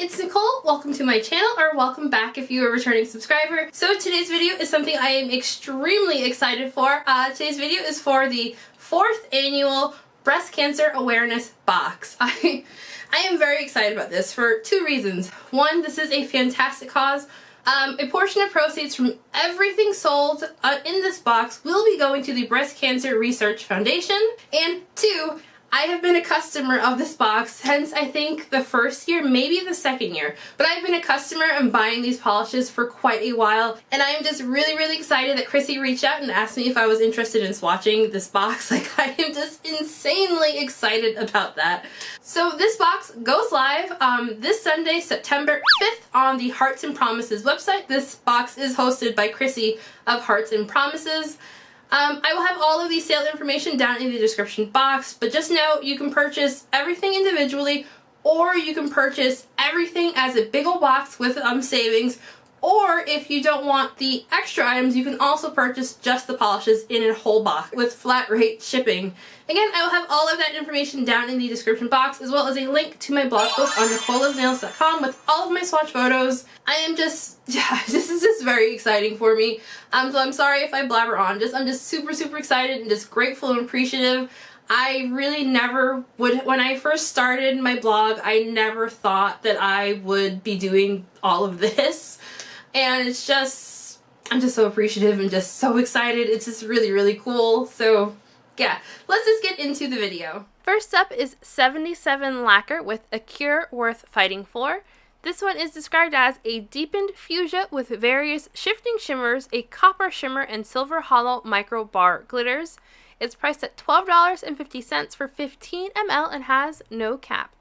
it's Nicole. Welcome to my channel, or welcome back if you are a returning subscriber. So today's video is something I am extremely excited for. Today's video is for the 4th annual Breast Cancer Awareness Box. I am very excited about this for 2 reasons. One, this is a fantastic cause. A portion of proceeds from everything sold in this box will be going to the Breast Cancer Research Foundation. And 2, I have been a customer of this box since I think the first year, maybe the second year. But I've been a customer and buying these polishes for quite a while. And I am just really excited that Chrissy reached out and asked me if I was interested in swatching this box. Like, I am just insanely excited about that. So this box goes live this Sunday, September 5th on the Hearts and Promises website. This box is hosted by Chrissy of Hearts and Promises. I will have all of the sale information down in the description box, but just know you can purchase everything individually, or you can purchase everything as a big ol' box with savings, or if you don't want the extra items, you can also purchase just the polishes in a whole box with flat rate shipping. Again, I will have all of that information down in the description box, as well as a link to my blog post on nicolasnails.com with all of my swatch photos. I am just, this is just very exciting for me. So I'm sorry if I blabber on. I'm just super excited and just grateful and appreciative. I really never would, when I first started my blog, I never thought that I would be doing all of this. And it's just, I'm just so appreciative and just so excited. It's just really cool. So yeah, let's just get into the video. First up is 77 Lacquer with a cure worth fighting for. This one is described as a deepened fuchsia with various shifting shimmers, a copper shimmer, and silver hollow micro bar glitters. It's priced at $12.50 for 15 ml and has no cap.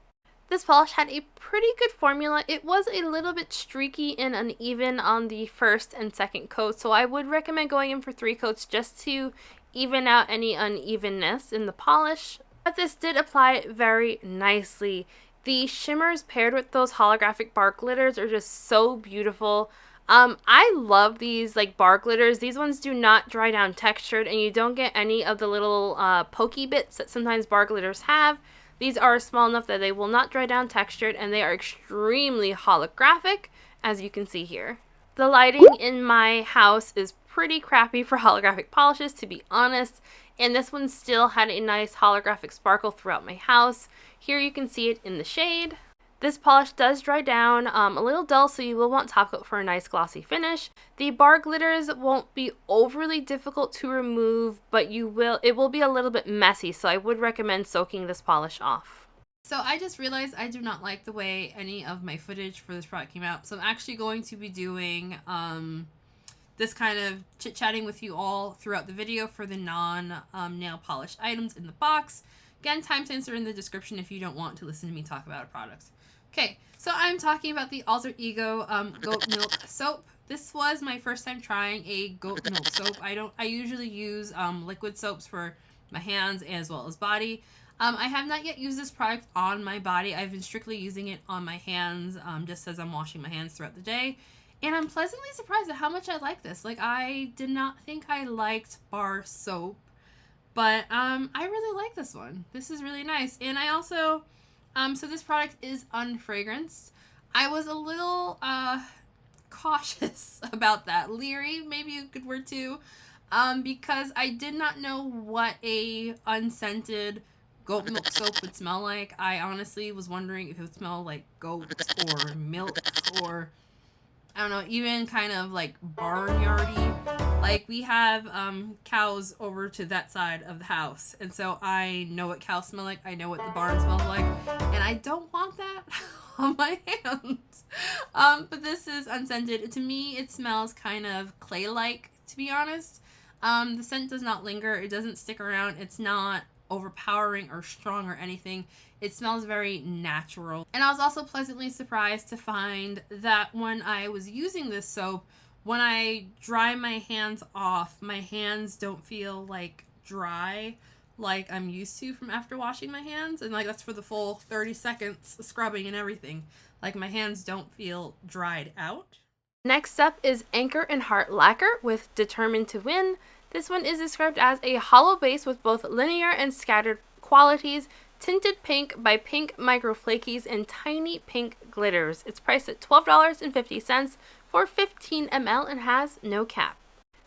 This polish had a pretty good formula. It was a little bit streaky and uneven on the first and second coat, so I would recommend going in for 3 coats just to even out any unevenness in the polish. But this did apply very nicely. The shimmers paired with those holographic bar glitters are just so beautiful. I love these like bar glitters. These ones do not dry down textured, and you don't get any of the little pokey bits that sometimes bar glitters have. These are small enough that they will not dry down textured, and they are extremely holographic, as you can see here. The lighting in my house is pretty crappy for holographic polishes, to be honest, and this one still had a nice holographic sparkle throughout my house. Here you can see it in the shade. This polish does dry down a little dull, so you will want top coat for a nice glossy finish. The bar glitters won't be overly difficult to remove, but it will be a little bit messy, so I would recommend soaking this polish off. So I just realized I do not like the way any of my footage for this product came out, so I'm actually going to be doing this kind of chit-chatting with you all throughout the video for the non-nail polish items in the box. Again, timestamps are in the description if you don't want to listen to me talk about our products. Okay, so I'm talking about the Alter Ego goat milk soap. This was my first time trying a goat milk soap. I usually use liquid soaps for my hands as well as body. I have not yet used this product on my body. I've been strictly using it on my hands just as I'm washing my hands throughout the day. And I'm pleasantly surprised at how much I like this. Like, I did not think I liked bar soap, but I really like this one. This is really nice. And I also, so this product is unfragranced. I was a little cautious about that. Leery, maybe a good word too, because I did not know what a unscented goat milk soap would smell like. I honestly was wondering if it would smell like goat or milk, or I don't know, even kind of like barnyardy. Like, we have cows over to that side of the house, and so I know what cows smell like. I know what the barn smells like, and I don't want that on my hands. But this is unscented. To me, it smells kind of clay-like, to be honest. The scent does not linger. It doesn't stick around. It's not overpowering or strong or anything. It smells very natural. And I was also pleasantly surprised to find that when I was using this soap, when I dry my hands off, my hands don't feel like dry like I'm used to from after washing my hands. And like, that's for the full 30 seconds scrubbing and everything. Like, my hands don't feel dried out. Next up is Anchor and Heart Lacquer with Determined to Win. This one is described as a hollow base with both linear and scattered qualities. Tinted Pink by Pink Micro Flakies and Tiny Pink Glitters. It's priced at $12.50 for 15 ml and has no cap.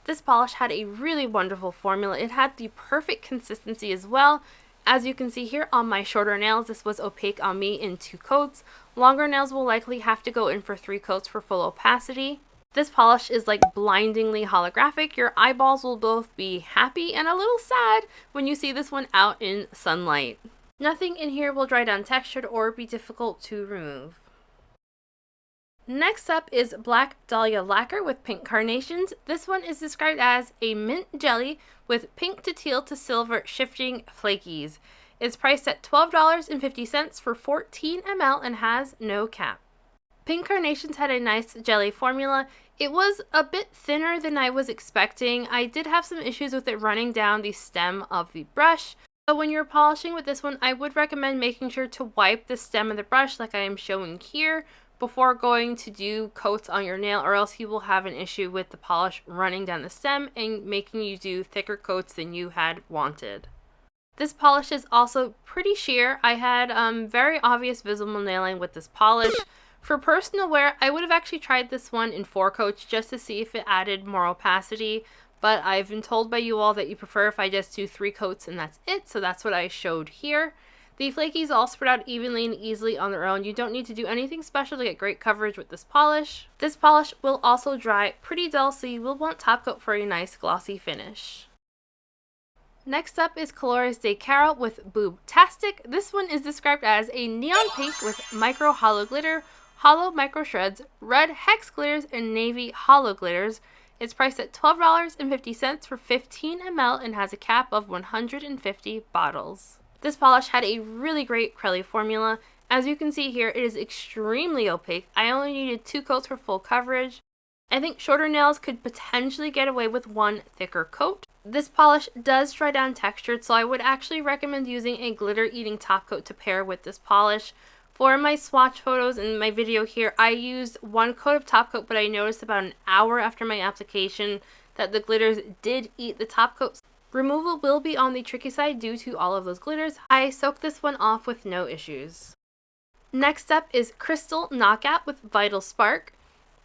This polish had a really wonderful formula. It had the perfect consistency as well. As you can see here on my shorter nails, this was opaque on me in 2 coats. Longer nails will likely have to go in for 3 coats for full opacity. This polish is like blindingly holographic. Your eyeballs will both be happy and a little sad when you see this one out in sunlight. Nothing in here will dry down textured or be difficult to remove. Next up is Black Dahlia Lacquer with pink carnations. This one is described as a mint jelly with pink to teal to silver shifting flakies. It's priced at $12.50 for 14 ml and has no cap. Pink carnations had a nice jelly formula. It was a bit thinner than I was expecting. I did have some issues with it running down the stem of the brush. So when you're polishing with this one, I would recommend making sure to wipe the stem of the brush like I am showing here before going to do coats on your nail, or else you will have an issue with the polish running down the stem and making you do thicker coats than you had wanted. This polish is also pretty sheer. I had very obvious visible nailing with this polish. For personal wear, I would have actually tried this one in 4 coats just to see if it added more opacity, but I've been told by you all that you prefer if I just do 3 coats and that's it, so that's what I showed here. The flakies all spread out evenly and easily on their own. You don't need to do anything special to get great coverage with this polish. This polish will also dry pretty dull, so you will want top coat for a nice glossy finish. Next up is Colores de Carol with Boobtastic. This one is described as a neon pink with micro hollow glitter, hollow micro shreds, red hex glitters, and navy hollow glitters. It's priced at $12.50 for 15 ml and has a cap of 150 bottles. This polish had a really great Crelly formula. As you can see here, it is extremely opaque. I only needed 2 coats for full coverage. I think shorter nails could potentially get away with 1 thicker coat. This polish does dry down textured, so I would actually recommend using a glitter-eating top coat to pair with this polish. For my swatch photos in my video here, I used 1 coat of top coat, but I noticed about an hour after my application that the glitters did eat the top coat. Removal will be on the tricky side due to all of those glitters. I soaked this one off with no issues. Next up is Crystal Knockout with Vital Spark.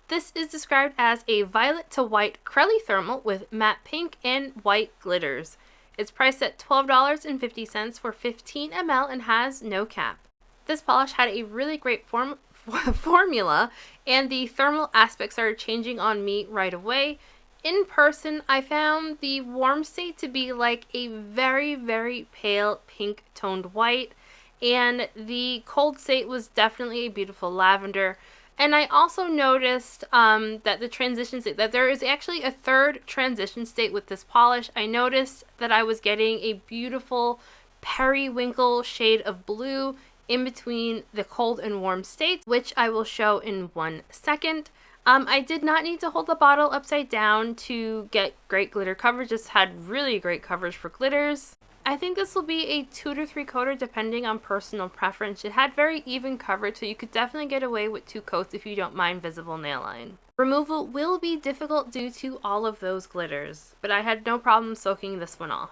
This is described as a violet to white Crelly thermal with matte pink and white glitters. It's priced at $12.50 for 15 ml and has no cap. This polish had a really great formula, and the thermal aspect started changing on me right away. In person, I found the warm state to be like a very, very pale pink toned white, and the cold state was definitely a beautiful lavender. And I also noticed that the transition state, that there is actually a 3rd transition state with this polish. I noticed that I was getting a beautiful periwinkle shade of blue in between the cold and warm states, which I will show in 1 second. I did not need to hold the bottle upside down to get great glitter coverage. Just had really great coverage for glitters. I think this will be a 2 to 3 coater depending on personal preference. It had very even coverage, so you could definitely get away with 2 coats if you don't mind visible nail line. Removal will be difficult due to all of those glitters, but I had no problem soaking this one off.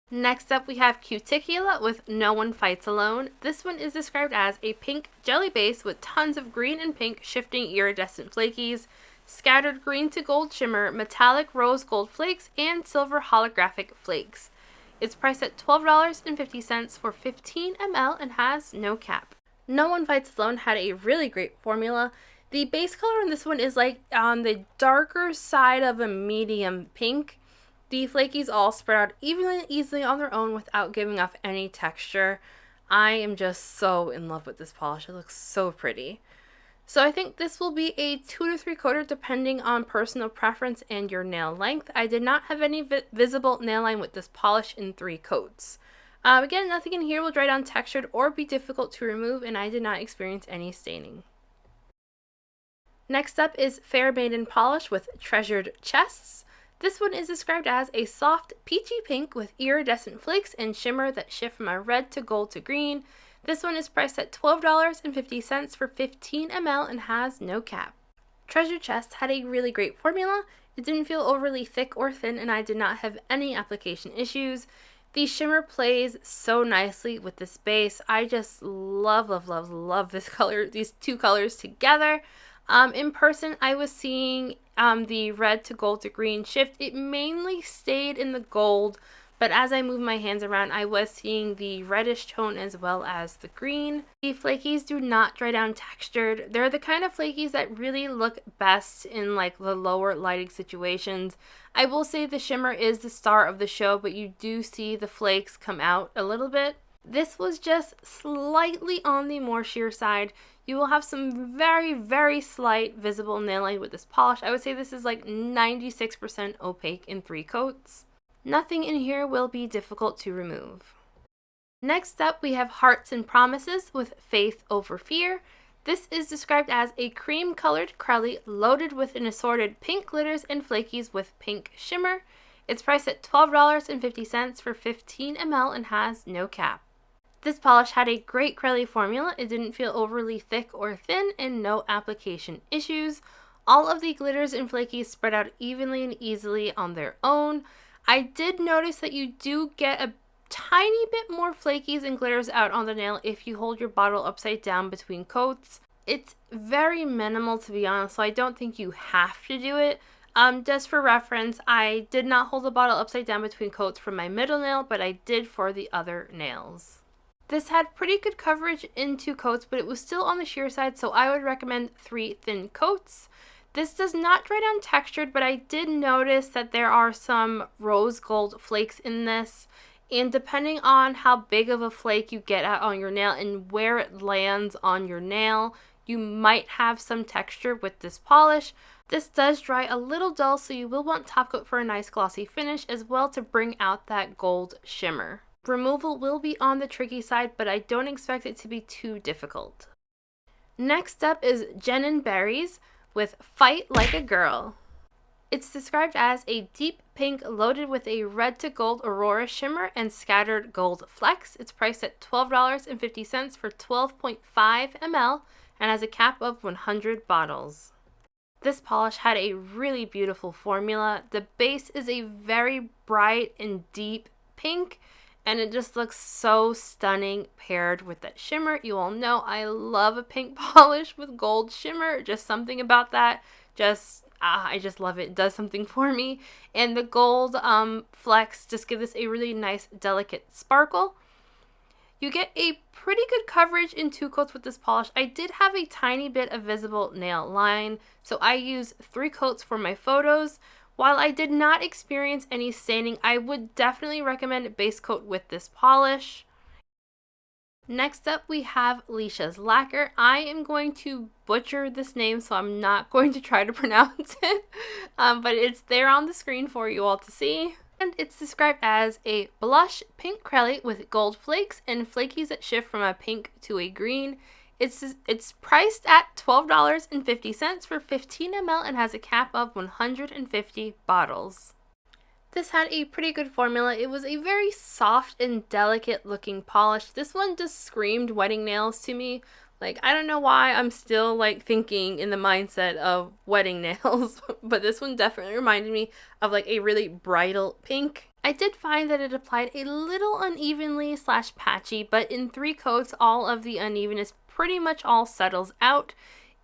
Next up we have Cuticula with No One Fights Alone. This one is described as a pink jelly base with tons of green and pink shifting iridescent flakies, scattered green to gold shimmer, metallic rose gold flakes, and silver holographic flakes. It's priced at $12.50 for 15 ml and has no cap. No One Fights Alone had a really great formula. The base color in this one is like on the darker side of a medium pink. The flakies all spread out evenly and easily on their own without giving off any texture. I am just so in love with this polish. It looks so pretty. So I think this will be a 2 to 3 coater depending on personal preference and your nail length. I did not have any visible nail line with this polish in 3 coats. Again, nothing in here will dry down textured or be difficult to remove, and I did not experience any staining. Next up is Fair Maiden polish with Treasured Chests. This one is described as a soft peachy pink with iridescent flakes and shimmer that shift from a red to gold to green. This one is priced at $12.50 for 15 ml and has no cap. Treasure Chest had a really great formula. It didn't feel overly thick or thin, and I did not have any application issues. The shimmer plays so nicely with this base. I just love, love, love, love this color, these two colors together. In person, I was seeing the red to gold to green shift. It mainly stayed in the gold, but as I moved my hands around, I was seeing the reddish tone as well as the green. The flakies do not dry down textured. They're the kind of flakies that really look best in like the lower lighting situations. I will say the shimmer is the star of the show, but you do see the flakes come out a little bit. This was just slightly on the more sheer side. You will have some very, very slight visible nail line with this polish. I would say this is like 96% opaque in 3 coats. Nothing in here will be difficult to remove. Next up, we have Hearts and Promises with Faith Over Fear. This is described as a cream-colored crelly loaded with an assorted pink glitters and flakies with pink shimmer. It's priced at $12.50 for 15 ml and has no cap. This polish had a great crelly formula. It didn't feel overly thick or thin and no application issues. All of the glitters and flakies spread out evenly and easily on their own. I did notice that you do get a tiny bit more flakies and glitters out on the nail if you hold your bottle upside down between coats. It's very minimal, to be honest, so I don't think you have to do it. Just for reference, I did not hold the bottle upside down between coats for my middle nail, but I did for the other nails. This had pretty good coverage in 2 coats, but it was still on the sheer side, so I would recommend 3 thin coats. This does not dry down textured, but I did notice that there are some rose gold flakes in this. And depending on how big of a flake you get out on your nail and where it lands on your nail, you might have some texture with this polish. This does dry a little dull, so you will want top coat for a nice glossy finish as well to bring out that gold shimmer. Removal will be on the tricky side, but I don't expect it to be too difficult. Next up is Jen & Berries with Fight Like a Girl. It's described as a deep pink loaded with a red to gold aurora shimmer and scattered gold flecks. It's priced at $12.50 for 12.5 ml and has a cap of 100 bottles. This polish had a really beautiful formula. The base is a very bright and deep pink, and it just looks so stunning paired with that shimmer. You all know I love a pink polish with gold shimmer. Just something about that. I just love it. It does something for me. And the gold flecks just give this a really nice, delicate sparkle. You get a pretty good coverage in 2 coats with this polish. I did have a tiny bit of visible nail line, so I used 3 coats for my photos. While I did not experience any staining, I would definitely recommend a base coat with this polish. Next up, we have Leesha's Lacquer. I am going to butcher this name, so I'm not going to try to pronounce it, but it's there on the screen for you all to see. And it's described as a blush pink crelly with gold flakes and flakies that shift from a pink to a green. It's priced at $12.50 for 15 ml and has a cap of 150 bottles. This had a pretty good formula. It was a very soft and delicate looking polish. This one just screamed wedding nails to me. Like, I don't know why I'm still like thinking in the mindset of wedding nails, but this one definitely reminded me of like a really bridal pink. I did find that it applied a little unevenly / patchy, but in 3 coats, all of the unevenness pretty much all settles out.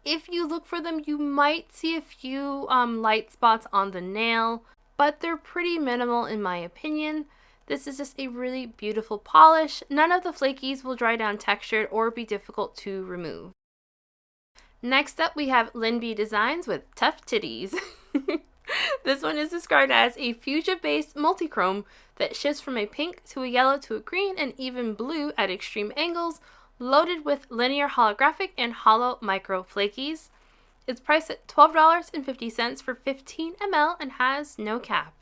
If you look for them, you might see a few light spots on the nail, but they're pretty minimal in my opinion. This is just a really beautiful polish. None of the flakies will dry down textured or be difficult to remove. Next up, we have LynB Designs with Tough Titties. This one is described as a fuchsia-based multichrome that shifts from a pink to a yellow to a green and even blue at extreme angles, loaded with linear holographic and hollow micro flakies. It's priced at $12.50 for 15 ml and has no cap.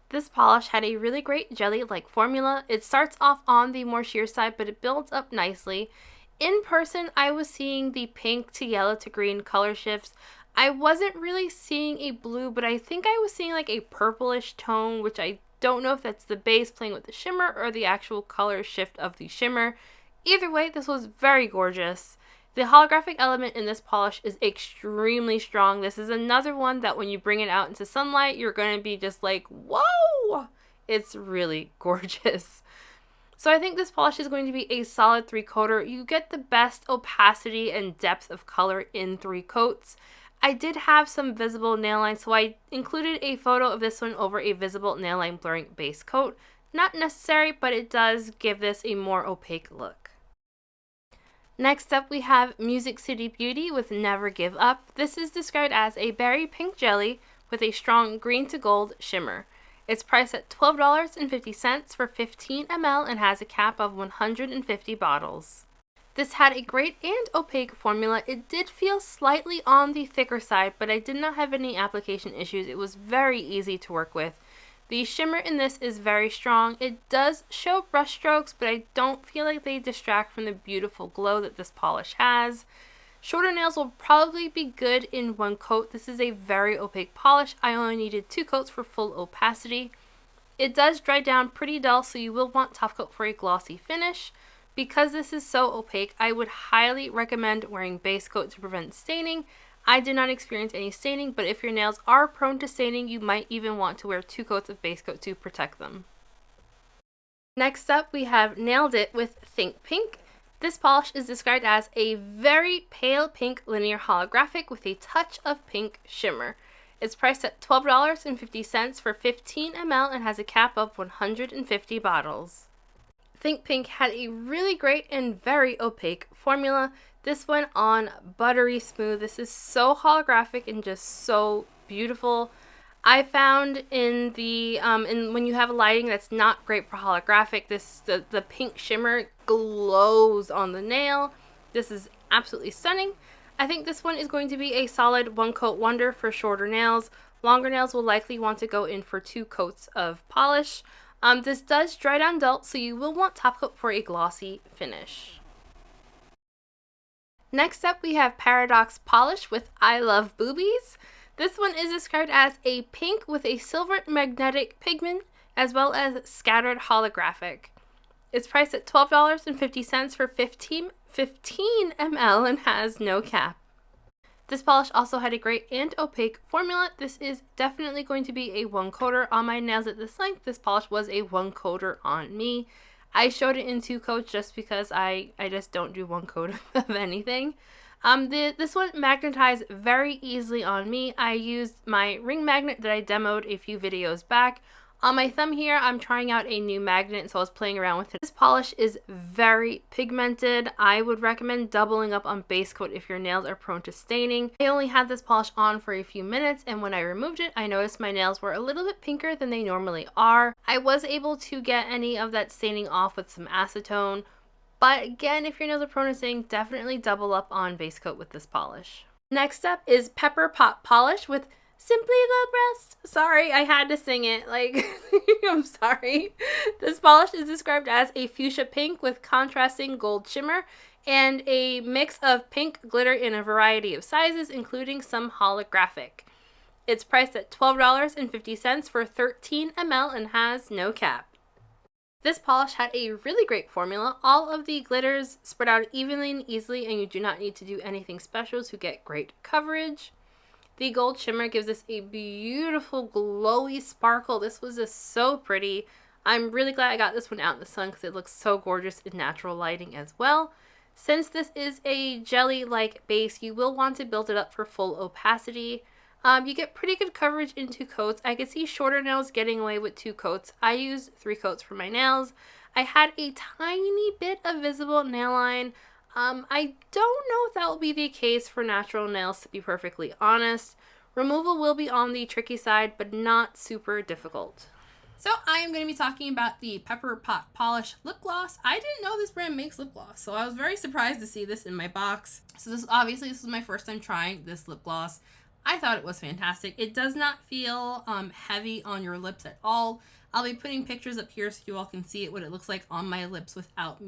This polish had a really great jelly-like formula. It starts off on the more sheer side, but it builds up nicely. In person, I was seeing the pink to yellow to green color shifts. I wasn't really seeing a blue, but I think I was seeing like a purplish tone, which I don't know if that's the base playing with the shimmer or the actual color shift of the shimmer. Either way, this was very gorgeous. The holographic element in this polish is extremely strong. This is another one that when you bring it out into sunlight, you're going to be just like, whoa! It's really gorgeous. So I think this polish is going to be a solid 3-coater. You get the best opacity and depth of color in 3 coats. I did have some visible nail lines, so I included a photo of this one over a visible nail line blurring base coat. Not necessary, but it does give this a more opaque look. Next up, we have Music City Beauty with Never Give Up. This is described as a berry pink jelly with a strong green to gold shimmer. It's priced at $12.50 for 15 ml and has a cap of 150 bottles. This had a great and opaque formula. It did feel slightly on the thicker side, but I did not have any application issues. It was very easy to work with. The shimmer in this is very strong. It does show brush strokes, but I don't feel like they distract from the beautiful glow that this polish has. Shorter nails will probably be good in 1 coat. This is a very opaque polish. I only needed 2 coats for full opacity. It does dry down pretty dull, so you will want top coat for a glossy finish. Because this is so opaque, I would highly recommend wearing base coat to prevent staining. I did not experience any staining, but if your nails are prone to staining, you might even want to wear 2 coats of base coat to protect them. Next up, we have Nailed It with Think Pink. This polish is described as a very pale pink linear holographic with a touch of pink shimmer. It's priced at $12.50 for 15 ml and has a cap of 150 bottles. Think Pink had a really great and very opaque formula. This went on buttery smooth. This is so holographic and just so beautiful. I found in the when you have a lighting that's not great for holographic, the pink shimmer glows on the nail. This is absolutely stunning. I think this one is going to be a solid 1-coat wonder for shorter nails. Longer nails will likely want to go in for 2 coats of polish. This does dry down dull, so you will want top coat for a glossy finish. Next up, we have Paradox Polish with I Love Boobies. This one is described as a pink with a silver magnetic pigment as well as scattered holographic. It's priced at $12.50 for 15 ml and has no cap. This polish also had a great and opaque formula. This is definitely going to be a 1-coater on my nails at this length. This polish was a 1-coater on me. I showed it in 2 coats just because I just don't do 1 coat of anything. This one magnetized very easily on me. I used my ring magnet that I demoed a few videos back. On my thumb here, I'm trying out a new magnet, so I was playing around with it. This polish is very pigmented. I would recommend doubling up on base coat if your nails are prone to staining. I only had this polish on for a few minutes, and when I removed it, I noticed my nails were a little bit pinker than they normally are. I was able to get any of that staining off with some acetone, but again, if your nails are prone to staining, definitely double up on base coat with this polish. Next up is Pepper Pot Polish with Simply the Breast. Sorry, I had to sing it. I'm sorry. This polish is described as a fuchsia pink with contrasting gold shimmer and a mix of pink glitter in a variety of sizes, including some holographic. It's priced at $12.50 for 13 ml and has no cap. This polish had a really great formula. All of the glitters spread out evenly and easily, and you do not need to do anything special to get great coverage. The gold shimmer gives us a beautiful glowy sparkle. This was just so pretty. I'm really glad I got this one out in the sun because it looks so gorgeous in natural lighting as well. Since this is a jelly-like base, you will want to build it up for full opacity. You get pretty good coverage in 2 coats. I could see shorter nails getting away with 2 coats. I used 3 coats for my nails. I had a tiny bit of visible nail line. I don't know if that will be the case for natural nails, to be perfectly honest. Removal will be on the tricky side, but not super difficult. So I am going to be talking about the Pepper Pot Polish lip gloss. I didn't know this brand makes lip gloss, so I was very surprised to see this in my box. So this was my first time trying this lip gloss. I thought it was fantastic. It does not feel heavy on your lips at all. I'll be putting pictures up here so you all can see what it looks like on my lips without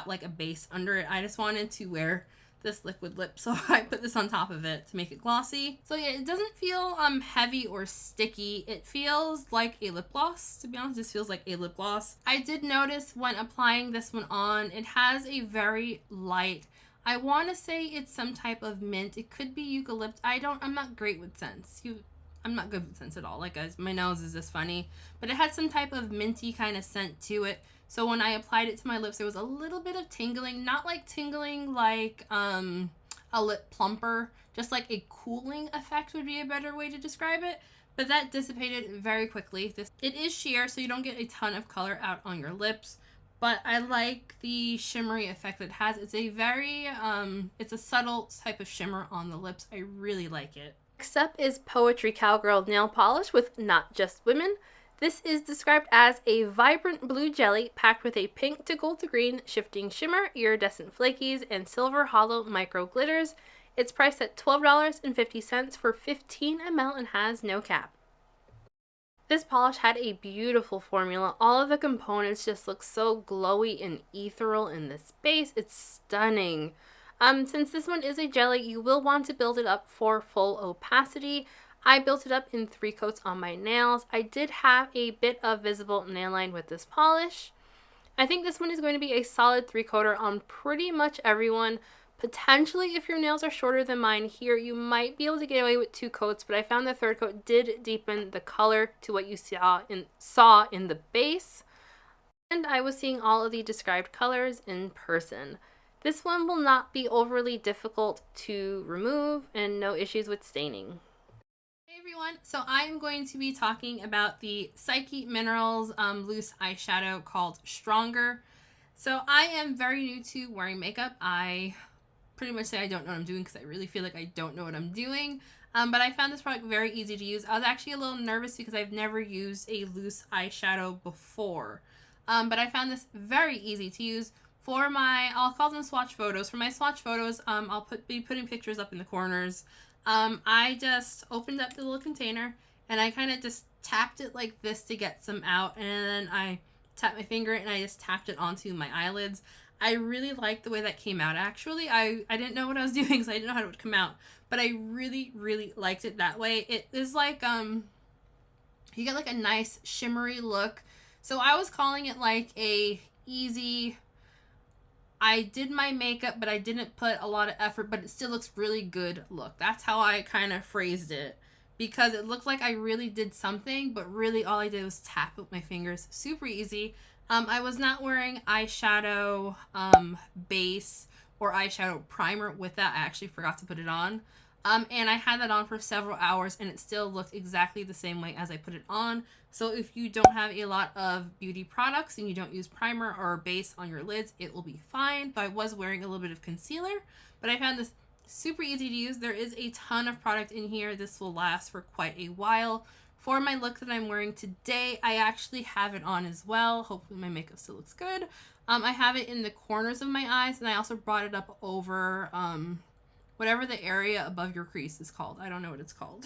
like a base under it. I just wanted to wear this liquid lip, so I put this on top of it to make it glossy. So yeah, it doesn't feel heavy or sticky. It feels like a lip gloss. To be honest, this feels like a lip gloss. I did notice when applying this one on, it has a very light, I want to say it's some type of mint. It could be eucalypt. I'm not great with scents. I'm not good with scents at all. Like, guys, my nose is this funny. But it had some type of minty kind of scent to it. So when I applied it to my lips, there was a little bit of tingling. Not like tingling like a lip plumper. Just like a cooling effect would be a better way to describe it. But that dissipated very quickly. It is sheer, so you don't get a ton of color out on your lips. But I like the shimmery effect it has. It's a very, it's a subtle type of shimmer on the lips. I really like it. Next up is Poetry Cowgirl Nail Polish with Not Just Women. This is described as a vibrant blue jelly packed with a pink to gold to green shifting shimmer, iridescent flakies, and silver hollow micro glitters. It's priced at $12.50 for 15 ml and has no cap. This polish had a beautiful formula. All of the components just look so glowy and ethereal in this base. It's stunning. Since this one is a jelly, you will want to build it up for full opacity. I built it up in 3 coats on my nails. I did have a bit of visible nail line with this polish. I think this one is going to be a solid 3-coater on pretty much everyone. Potentially, if your nails are shorter than mine here, you might be able to get away with 2 coats, but I found the 3rd coat did deepen the color to what you saw in the base. And I was seeing all of the described colors in person. This one will not be overly difficult to remove and no issues with staining. Hey everyone, so I'm going to be talking about the Psyche Minerals loose eyeshadow called Stronger. So I am very new to wearing makeup. I pretty much say I don't know what I'm doing because I really feel like I don't know what I'm doing. But I found this product very easy to use. I was actually a little nervous because I've never used a loose eyeshadow before. But I found this very easy to use. For my, I'll call them swatch photos. For my swatch photos, I'll be putting pictures up in the corners. I just opened up the little container and I kind of just tapped it like this to get some out. And then I tapped my finger and I just tapped it onto my eyelids. I really liked the way that came out, actually. I didn't know what I was doing because I didn't know how it would come out. But I really, really liked it that way. It is like, you get like a nice shimmery look. So I was calling it like a easy, I did my makeup, but I didn't put a lot of effort, but it still looks really good look. That's how I kind of phrased it. Because it looked like I really did something, but really all I did was tap with my fingers. Super easy. I was not wearing eyeshadow base or eyeshadow primer with that. I actually forgot to put it on. And I had that on for several hours and it still looked exactly the same way as I put it on. So if you don't have a lot of beauty products and you don't use primer or base on your lids, it will be fine. I was wearing a little bit of concealer, but I found this super easy to use. There is a ton of product in here. This will last for quite a while. For my look that I'm wearing today, I actually have it on as well. Hopefully my makeup still looks good. I have it in the corners of my eyes, and I also brought it up over whatever the area above your crease is called. I don't know what it's called.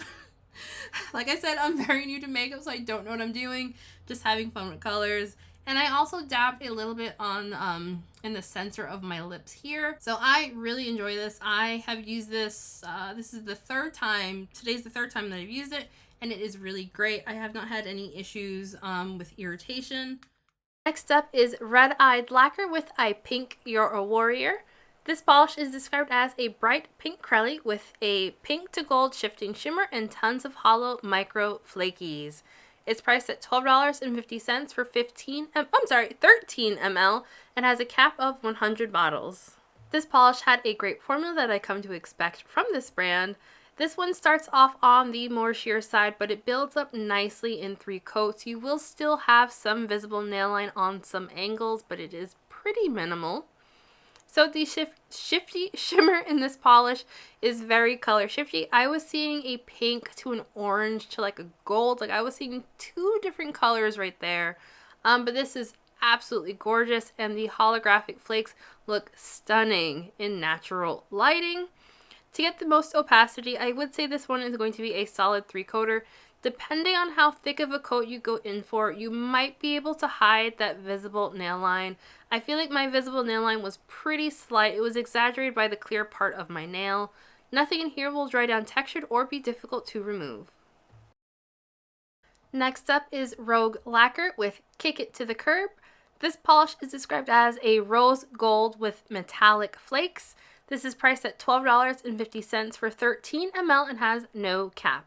Like I said, I'm very new to makeup, so I don't know what I'm doing. Just having fun with colors. And I also dabbed a little bit on in the center of my lips here. So I really enjoy this. I have used this, this is the 3rd time, today's the 3rd time that I've used it, and it is really great. I have not had any issues with irritation. Next up is Red Eyed Lacquer with I Pink You're a Warrior. This polish is described as a bright pink crelly with a pink to gold shifting shimmer and tons of hollow micro flakies. It's priced at $12.50 for 13 ml and has a cap of 100 bottles. This polish had a great formula that I come to expect from this brand. This one starts off on the more sheer side, but it builds up nicely in 3 coats. You will still have some visible nail line on some angles, but it is pretty minimal. So the shifty shimmer in this polish is very color shifty. I was seeing a pink to an orange to like a gold. Like I was seeing 2 different colors right there. But this is absolutely gorgeous and the holographic flakes look stunning in natural lighting. To get the most opacity, I would say this one is going to be a solid 3-coater. Depending on how thick of a coat you go in for, you might be able to hide that visible nail line. I feel like my visible nail line was pretty slight. It was exaggerated by the clear part of my nail. Nothing in here will dry down textured or be difficult to remove. Next up is Rogue Lacquer with Kick It to the Curb. This polish is described as a rose gold with metallic flakes. This is priced at $12.50 for 13 ml and has no cap.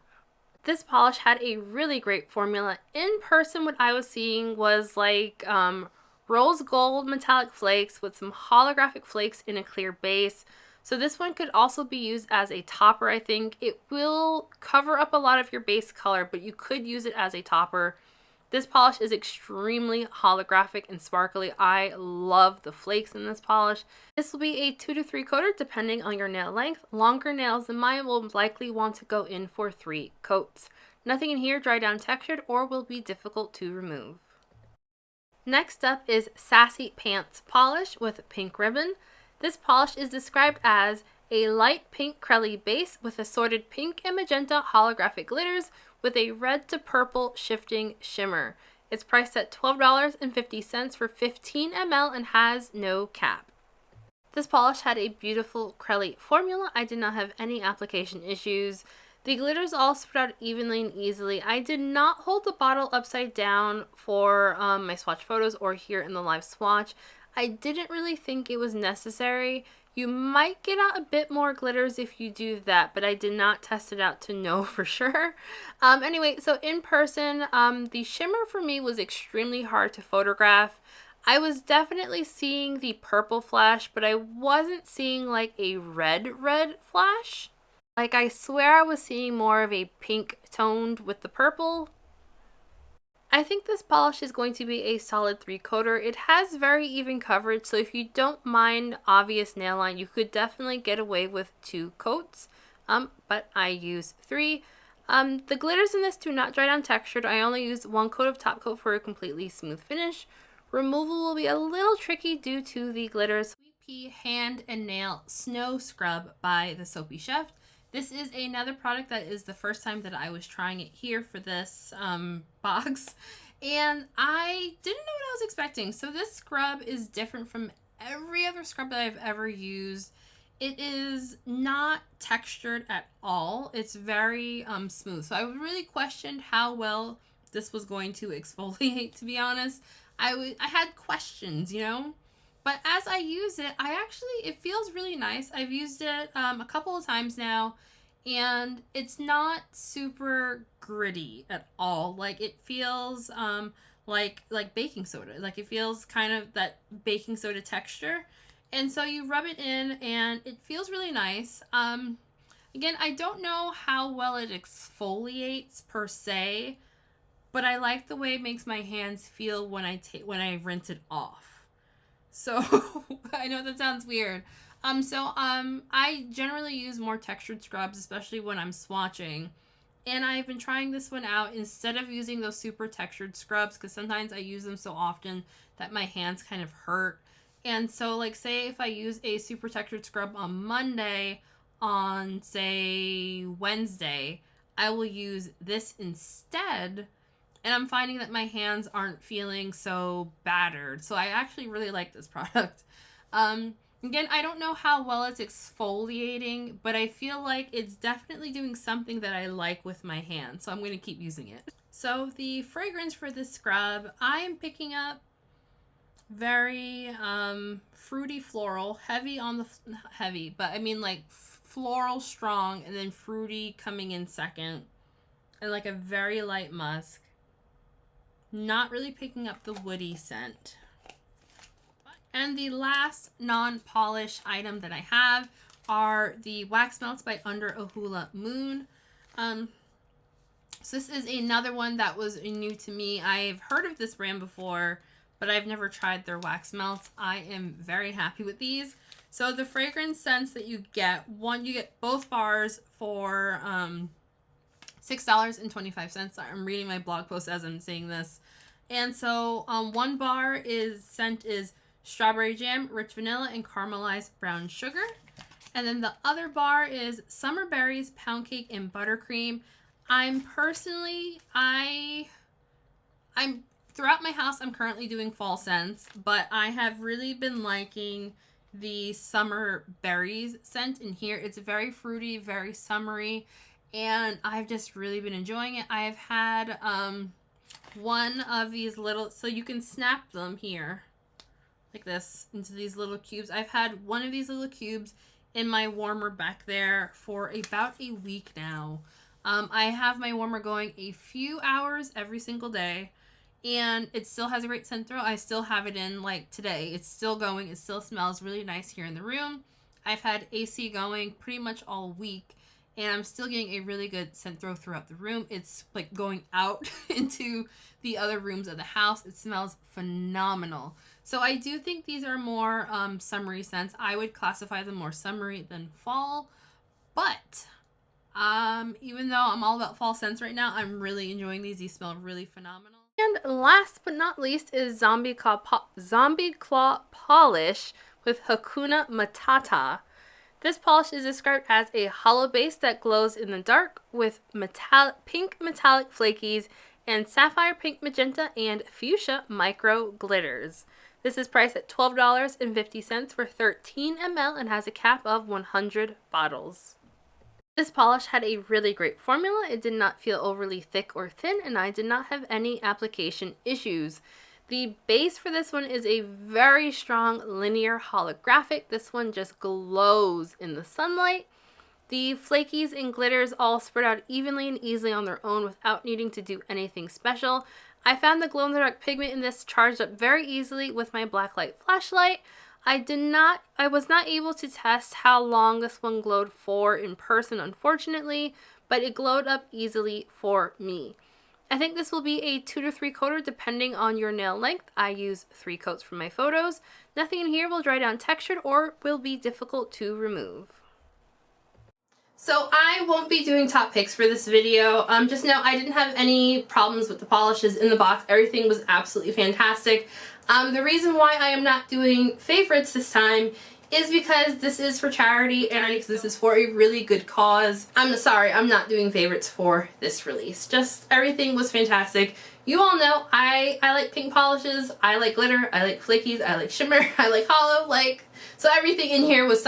This polish had a really great formula. In person, what I was seeing was like rose gold metallic flakes with some holographic flakes in a clear base. So this one could also be used as a topper, I think. It will cover up a lot of your base color, but you could use it as a topper. This polish is extremely holographic and sparkly. I love the flakes in this polish. This will be a 2 to 3 coater depending on your nail length. Longer nails than mine will likely want to go in for 3 coats. Nothing in here dry down textured or will be difficult to remove. Next up is Sassy Pants Polish with pink ribbon. This polish is described as a light pink crelly base with assorted pink and magenta holographic glitters with a red to purple shifting shimmer. It's priced at $12.50 for 15 ml and has no cap. This polish had a beautiful crelly formula. I did not have any application issues. The glitters all spread out evenly and easily. I did not hold the bottle upside down for my swatch photos or here in the live swatch. I didn't really think it was necessary. You might get out a bit more glitters if you do that, but I did not test it out to know for sure. Anyway, so in person, the shimmer for me was extremely hard to photograph. I was definitely seeing the purple flash, but I wasn't seeing like a red flash. Like I swear I was seeing more of a pink toned with the purple. I think this polish is going to be a solid 3 coater. It has very even coverage, so if you don't mind obvious nail line, you could definitely get away with 2 coats, but I use 3. The glitters in this do not dry down textured. I only used 1 coat of top coat for a completely smooth finish. Removal will be a little tricky due to the glitters. Sweet Pea Hand and Nail Snow Scrub by the Soapy Chef. This is another product that is the first time that I was trying it here for this box, and I didn't know what I was expecting. So this scrub is different from every other scrub that I've ever used. It is not textured at all. It's very smooth. So I really questioned how well this was going to exfoliate, to be honest. I had questions, you know? But as I use it, it feels really nice. I've used it a couple of times now, and it's not super gritty at all. Like it feels like baking soda. Like it feels kind of that baking soda texture. And so you rub it in and it feels really nice. Again, I don't know how well it exfoliates per se, but I like the way it makes my hands feel when I rinse it off. So I know that sounds weird. I generally use more textured scrubs, especially when I'm swatching. And I've been trying this one out instead of using those super textured scrubs, because sometimes I use them so often that my hands kind of hurt. And so like say if I use a super textured scrub on Monday, on say Wednesday, I will use this instead. And I'm finding that my hands aren't feeling so battered. So I actually really like this product. Again, I don't know how well it's exfoliating, but I feel like it's definitely doing something that I like with my hands. So I'm going to keep using it. So the fragrance for this scrub, I am picking up very fruity floral, heavy on the heavy, but I mean like floral strong and then fruity coming in second, and like a very light musk. Not really picking up the woody scent. And the last non-polish item that I have are the wax melts by Under a Hula Moon. So this is another one that was new to me. I've heard of this brand before, but I've never tried their wax melts. I am very happy with these. So the fragrance scents that you get, you get both bars for $6.25. I'm reading my blog post as I'm saying this. And so one bar scent is strawberry jam, rich vanilla, and caramelized brown sugar. And then the other bar is summer berries, pound cake, and buttercream. I'm throughout my house, I'm currently doing fall scents, but I have really been liking the summer berries scent in here. It's very fruity, very summery, and I've just really been enjoying it. I've had one of these little, so you can snap them here like this into these little cubes. I've had one of these little cubes in my warmer back there for about a week now. I have my warmer going a few hours every single day, and it still has a great scent throw. I still have it in like today. It's still going. It still smells really nice here in the room. I've had AC going pretty much all week, and I'm still getting a really good scent throw throughout the room. It's like going out into the other rooms of the house. It smells phenomenal. So I do think these are more summery scents. I would classify them more summery than fall, but even though I'm all about fall scents right now, I'm really enjoying these. These smell really phenomenal. And last but not least is Zombie Claw Polish with Hakuna Matata. This polish is described as a hollow base that glows in the dark with pink metallic flakies and sapphire pink magenta and fuchsia micro glitters. This is priced at $12.50 for 13 ml and has a cap of 100 bottles. This polish had a really great formula. It did not feel overly thick or thin, and I did not have any application issues. The base for this one is a very strong linear holographic. This one just glows in the sunlight. The flakies and glitters all spread out evenly and easily on their own without needing to do anything special. I found the glow-in-the-dark pigment in this charged up very easily with my blacklight flashlight. I was not able to test how long this one glowed for in person, unfortunately, but it glowed up easily for me. I think this will be a 2 to 3 coater depending on your nail length. I use 3 coats for my photos. Nothing in here will dry down textured or will be difficult to remove. So I won't be doing top picks for this video. Just know I didn't have any problems with the polishes in the box. Everything was absolutely fantastic. The reason why I am not doing favorites this time is because this is for charity and this is for a really good cause. I'm sorry, I'm not doing favorites for this release. Just everything was fantastic. You all know I like pink polishes, I like glitter, I like flakies, I like shimmer, I like hollow, so everything in here had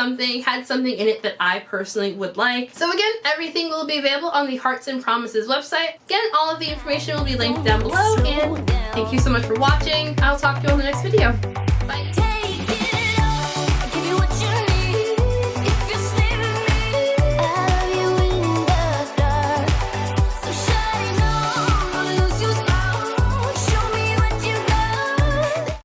something in it that I personally would like. So again, everything will be available on the Hearts and Promises website. Again, all of the information will be linked down below, and thank you so much for watching. I'll talk to you on the next video. Bye!